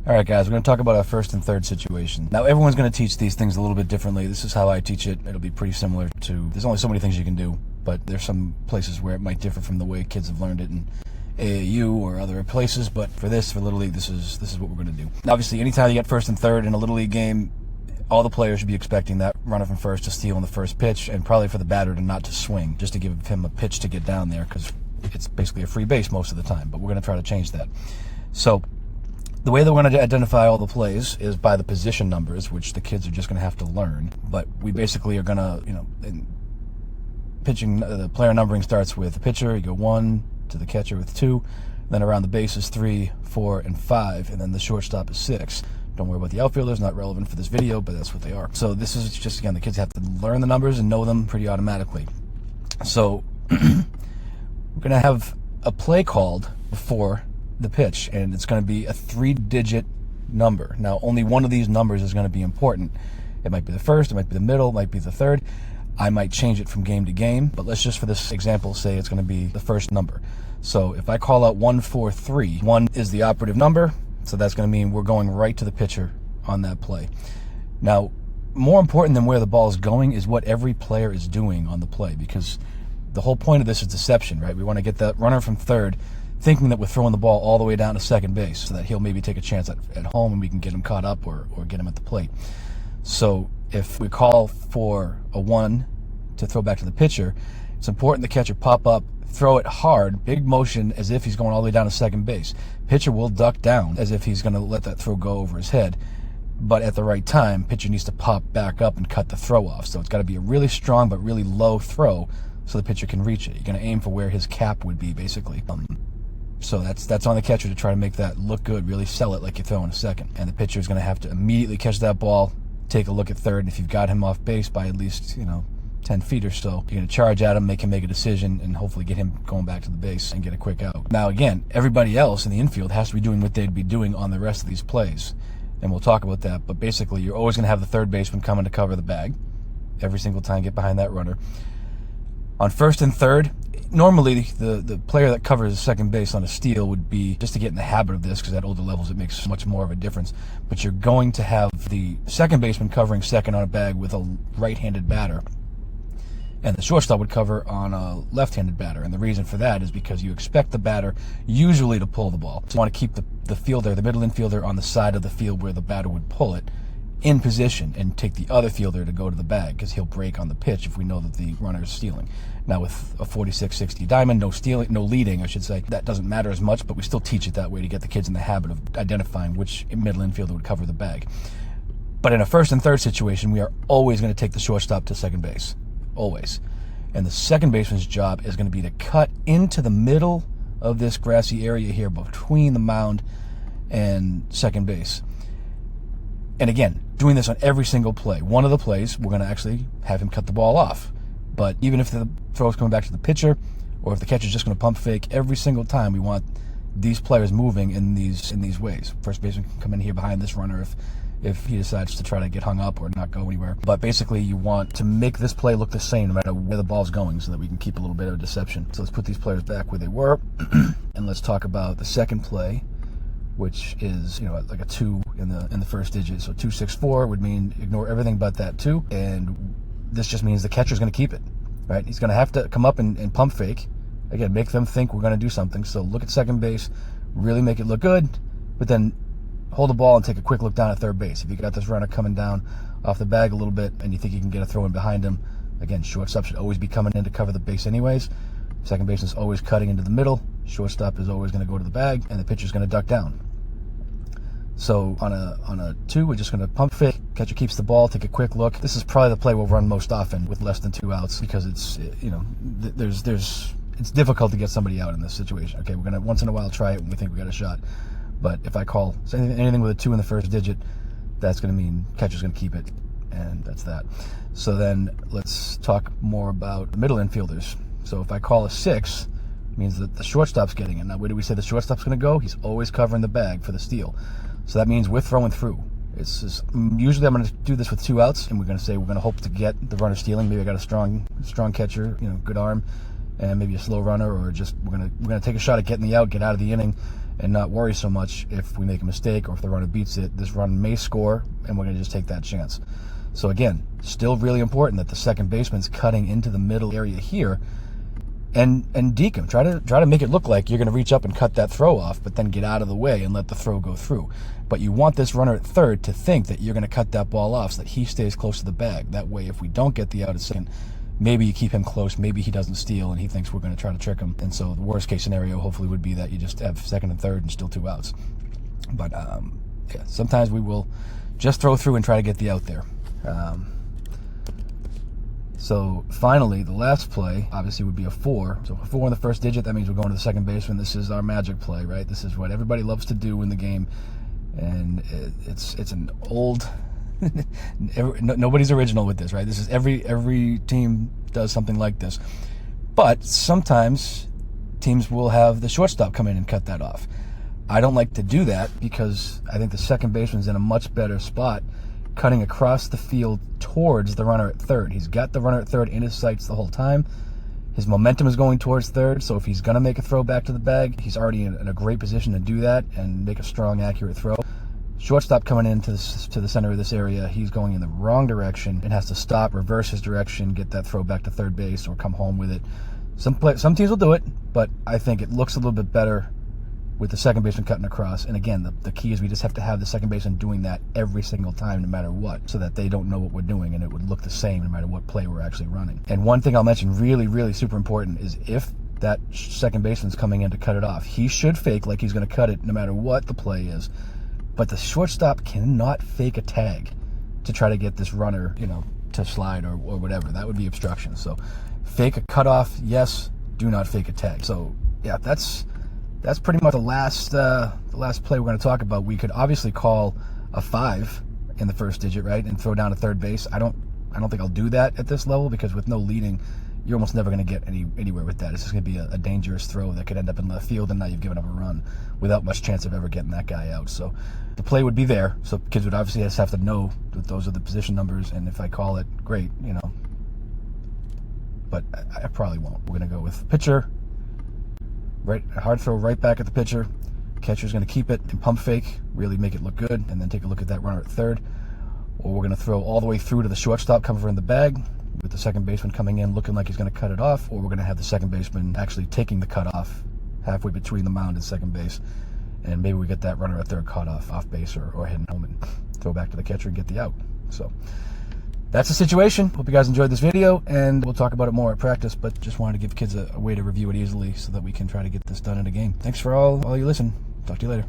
All right, guys, we're going to talk about our first and third situation. Now, everyone's going to teach these things a little bit differently. This is how I teach it. It'll be pretty similar to, there's only so many things you can do, but there's some places where it might differ from the way kids have learned it in AAU or other places. But for Little League, this is what we're going to do. Obviously, anytime you get first and third in a Little League game, all the players should be expecting that runner from first to steal on the first pitch, and probably for the batter to not to swing, just to give him a pitch to get down there, because it's basically a free base most of the time. But we're going to try to change that. So the way that we're going to identify all the plays is by the position numbers, which the kids are just going to have to learn. But we basically are going to, in pitching, the player numbering starts with the pitcher. You go 1 to the catcher with 2, then around the bases 3, 4, and 5, and then the shortstop is 6. Don't worry about the outfielders, not relevant for this video, but that's what they are. So this is just, again, the kids have to learn the numbers and know them pretty automatically. So we're going to have a play called before the pitch, and it's going to be a 3-digit number. Now, only one of these numbers is going to be important. It might be the first, it might be the middle, it might be the third. I might change it from game to game, but let's just, for this example, say it's going to be the first number. So if I call out 143, 1 is the operative number, so that's going to mean we're going right to the pitcher on that play. Now, more important than where the ball is going is what every player is doing on the play, because the whole point of this is deception, right? We want to get that runner from third thinking that we're throwing the ball all the way down to second base so that he'll maybe take a chance at home and we can get him caught up or get him at the plate. So if we call for a 1 to throw back to the pitcher, it's important the catcher pop up, throw it hard, big motion as if he's going all the way down to second base. Pitcher will duck down as if he's going to let that throw go over his head. But at the right time, pitcher needs to pop back up and cut the throw off. So it's got to be a really strong but really low throw so the pitcher can reach it. You're going to aim for where his cap would be, basically. So that's on the catcher to try to make that look good, really sell it like you're throwing a second. And the pitcher is going to have to immediately catch that ball, take a look at third, and if you've got him off base by at least, 10 feet or so, you're going to charge at him, make him make a decision, and hopefully get him going back to the base and get a quick out. Now, again, everybody else in the infield has to be doing what they'd be doing on the rest of these plays, and we'll talk about that. But basically, you're always going to have the third baseman coming to cover the bag every single time, get behind that runner. On first and third, normally the player that covers second base on a steal would be, just to get in the habit of this, because at older levels it makes much more of a difference, but you're going to have the second baseman covering second on a bag with a right-handed batter, and the shortstop would cover on a left-handed batter. And the reason for that is because you expect the batter usually to pull the ball. So you want to keep the fielder, the middle infielder, on the side of the field where the batter would pull it, in position, and take the other fielder to go to the bag, because he'll break on the pitch if we know that the runner is stealing. Now, with a 46-60 diamond, no stealing, no leading, I should say, that doesn't matter as much, but we still teach it that way to get the kids in the habit of identifying which middle infielder would cover the bag. But in a first and third situation, we are always going to take the shortstop to second base. Always. And the second baseman's job is going to be to cut into the middle of this grassy area here between the mound and second base. And again, doing this on every single play. One of the plays, we're going to actually have him cut the ball off. But even if the throw is coming back to the pitcher, or if the catcher's just going to pump fake, every single time we want these players moving in these ways. First baseman can come in here behind this runner if he decides to try to get hung up or not go anywhere. But basically, you want to make this play look the same no matter where the ball's going, so that we can keep a little bit of deception. So let's put these players back where they were, and let's talk about the second play, which is, like a 2 in the first digit. So 264 would mean ignore everything but that 2, and this just means the catcher's going to keep it, right? He's going to have to come up and pump fake. Again, make them think we're going to do something. So look at second base, really make it look good, but then hold the ball and take a quick look down at third base. If you got this runner coming down off the bag a little bit and you think you can get a throw in behind him, again, shortstop should always be coming in to cover the base anyways. Second base is always cutting into the middle. Shortstop is always going to go to the bag, and the pitcher's going to duck down. So on a 2, we're just going to pump fake. Catcher keeps the ball, take a quick look. This is probably the play we'll run most often with less than 2 outs, because it's it's difficult to get somebody out in this situation. Okay, we're going to once in a while try it when we think we got a shot. But if I call anything with a 2 in the first digit, that's going to mean catcher's going to keep it, and that's that. So then let's talk more about the middle infielders. So if I call a 6, it means that the shortstop's getting it. Now, where do we say the shortstop's going to go? He's always covering the bag for the steal. So that means we're throwing through. It's just, usually I'm going to do this with 2 outs, and we're going to hope to get the runner stealing. Maybe I got a strong catcher, good arm, and maybe a slow runner, or just we're going to take a shot at getting the out, get out of the inning, and not worry so much if we make a mistake or if the runner beats it. This run may score, and we're going to just take that chance. So again, still really important that the second baseman's cutting into the middle area here, and deke him. Try to make it look like you're going to reach up and cut that throw off, but then get out of the way and let the throw go through. But you want this runner at third to think that you're going to cut that ball off so that he stays close to the bag. That way, if we don't get the out at second, maybe you keep him close, maybe he doesn't steal and he thinks we're going to try to trick him. And so the worst case scenario hopefully would be that you just have second and third and still 2 outs. But yeah, sometimes we will just throw through and try to get the out there. So finally, the last play obviously would be a 4. So a 4 in the first digit, that means we're going to the second baseman. This is our magic play, right? This is what everybody loves to do in the game, and it's an old. Nobody's original with this, right? This is every team does something like this, but sometimes teams will have the shortstop come in and cut that off. I don't like to do that because I think the second baseman's in a much better spot, cutting across the field towards the runner at third. He's got the runner at third in his sights the whole time. His momentum is going towards third, so if he's going to make a throw back to the bag, he's already in a great position to do that and make a strong, accurate throw. Shortstop coming into to the center of this area, he's going in the wrong direction and has to stop, reverse his direction, get that throw back to third base or come home with it. Some teams will do it, but I think it looks a little bit better with the second baseman cutting across. And again, the key is we just have to have the second baseman doing that every single time, no matter what, so that they don't know what we're doing and it would look the same no matter what play we're actually running. And one thing I'll mention really, really super important is if that second baseman's coming in to cut it off, he should fake like he's going to cut it no matter what the play is. But the shortstop cannot fake a tag to try to get this runner, to slide or whatever. That would be obstruction. So fake a cutoff, yes. Do not fake a tag. So yeah, that's pretty much the last play we're going to talk about. We could obviously call a 5 in the first digit, right, and throw down to third base. I don't think I'll do that at this level because with no leading, you're almost never going to get anywhere with that. It's just going to be a dangerous throw that could end up in left field, and now you've given up a run without much chance of ever getting that guy out. So the play would be there. So kids would obviously just have to know that those are the position numbers, and if I call it, great, But I probably won't. We're going to go with pitcher, right, a hard throw right back at the pitcher. Catcher's going to keep it and pump fake, really make it look good, and then take a look at that runner at third. Or we're going to throw all the way through to the shortstop covering the bag, with the second baseman coming in looking like he's going to cut it off, or we're going to have the second baseman actually taking the cutoff halfway between the mound and second base, and maybe we get that runner at third caught off base or heading home and throw back to the catcher and get the out. So that's the situation. Hope you guys enjoyed this video, and we'll talk about it more at practice, but just wanted to give kids a way to review it easily so that we can try to get this done in a game. Thanks for all you listen. Talk to you later.